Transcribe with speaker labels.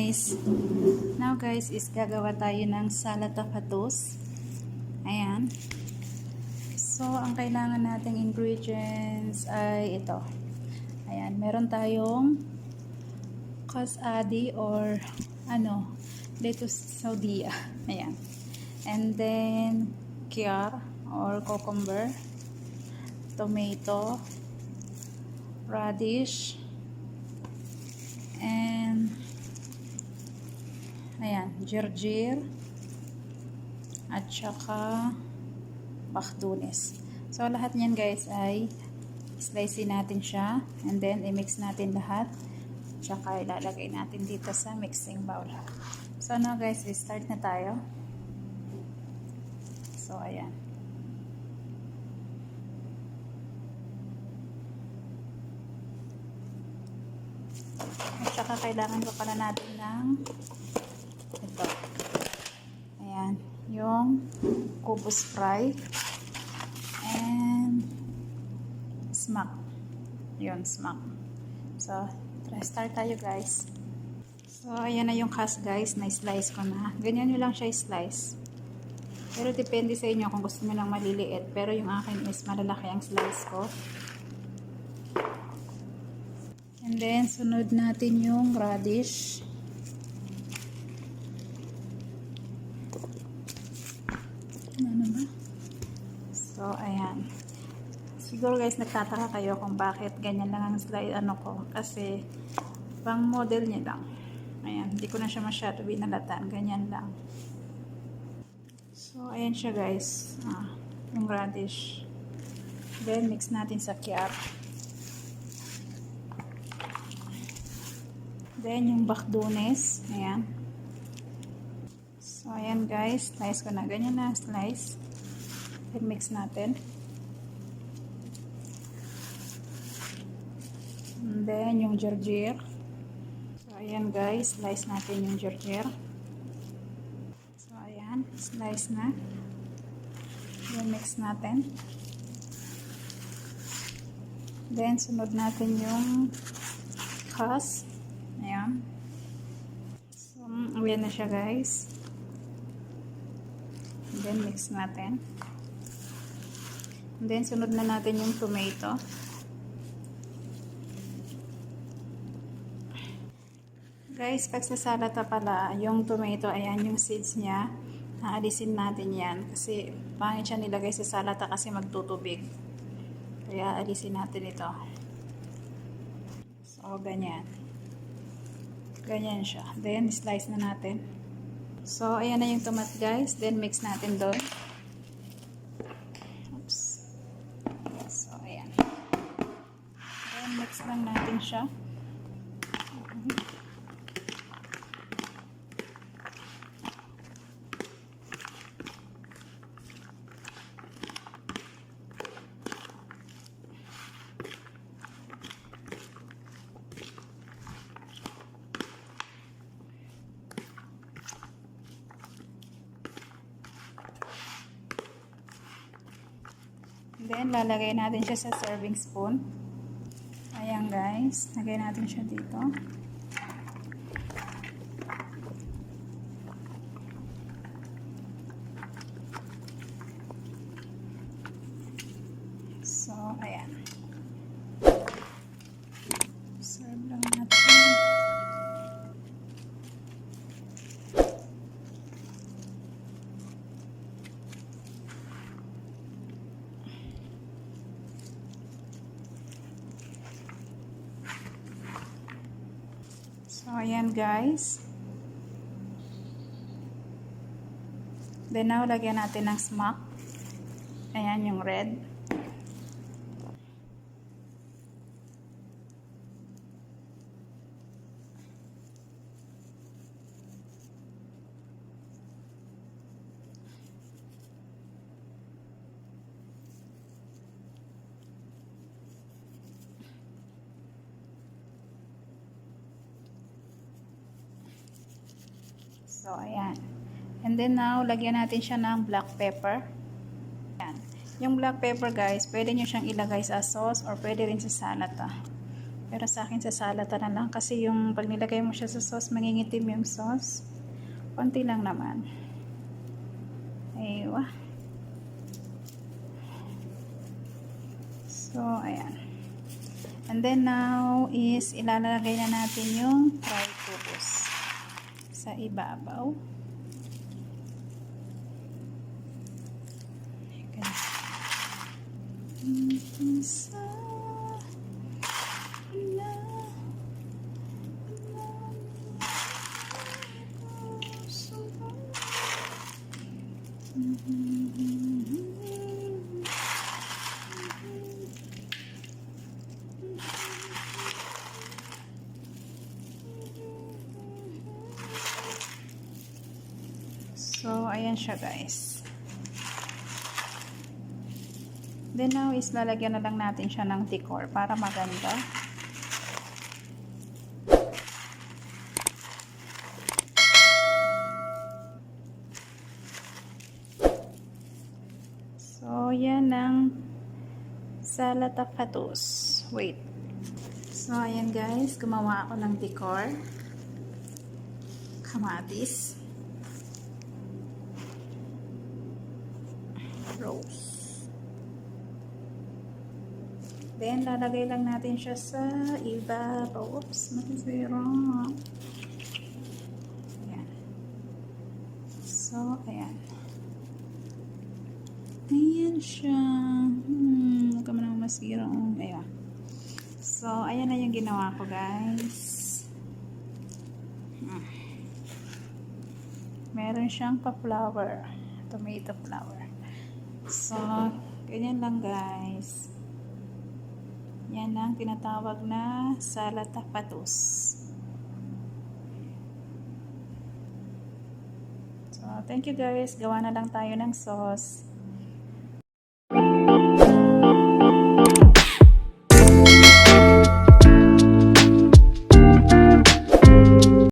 Speaker 1: guys. Now guys is gagawa tayo ng Salata Fattus. Ayan. So ang kailangan nating ingredients ay ito. Ayan, meron tayong kasadi or lettuce saudia. Ayan. And then kyar or cucumber, tomato, radish, and ayan, girgir, at saka bakdunes. So lahat niyan guys ay slice natin siya, and then i-mix natin lahat, tsaka ilalagay natin dito sa mixing bowl. So now guys, start na tayo. So ayan. At saka kailangan ko pala natin ng ito. Ayan, yung Kubos fry and Sumak. Yun, Sumak. So, start tayo guys. So, ayan na yung kas guys, na-slice ko na. Ganyan nyo lang siya slice. Pero depende sa inyo kung gusto nyo lang maliliit. Pero yung akin is malalaki ang slice ko. And then, sunod natin yung radish. Ano ba? So, ayan. Siguro guys, nagtataka kayo kung bakit ganyan lang ang slide ko. Kasi, pang model niya lang. Ayan, hindi ko na siya masyado binalatan. Ganyan lang. So, ayan siya guys. Yung radish. Then, mix natin sa kyar. Then, yung bakdunes. Ayan. So, ayan guys. Slice ko na. Ganyan na slice. Then, mix natin. And then, yung girgir. So, ayan guys. Slice natin yung girgir. So, ayan. Slice na. Then, mix natin. Then, sunod natin yung khas. Ayan. So, ayan na siya guys. And then, mix natin. And then, sunod na natin yung tomato. Guys, pag sa salata pala, yung tomato, ayan, yung seeds niya, naalisin natin yan. Kasi, pangit siya nilagay sa salata kasi magtutubig. Kaya, alisin natin ito. So, ganyan. Ganyan siya. Then, slice na natin. So, ayan na yung tomato guys. Then, mix natin doon. Oops. So, ayan. Then, mix lang natin siya. Then, lalagay natin siya sa serving spoon. Ayan guys. Lagay natin siya dito. So, ayan. Serve lang natin. So, ayan guys. Then now, lagyan natin ng Sumak. Ayan yung red. So, ayan. And then now, lagyan natin siya ng black pepper. Ayan. Yung black pepper guys, pwede nyo siyang ilagay sa sauce or pwede rin sa salata. Pero sa akin sa salata na lang kasi yung pag nilagay mo siya sa sauce, mangingitim yung sauce. Konti lang naman. Aywa. So, ayan. And then now is ilalagay na natin yung fried kubos sa ibabaw. So, ayan siya guys. Then now is lalagyan na lang natin siya ng decor para maganda. So, yan ang Salata Fattus. Wait. So, ayan guys, gumawa ako ng decor. Kamatis. Rose. Then, lalagay lang natin siya sa ibabaw. Oops, matisira. Ayan. So, ayan. Ayan siya. Huwag ka man masira. Ayan. So, ayan na yung ginawa ko, guys. Meron siyang pa-flower. Tomato flower. So, ganyan lang guys. Yan ang tinatawag na Salata Fattus. So, thank you guys. Gawa na lang tayo ng sauce.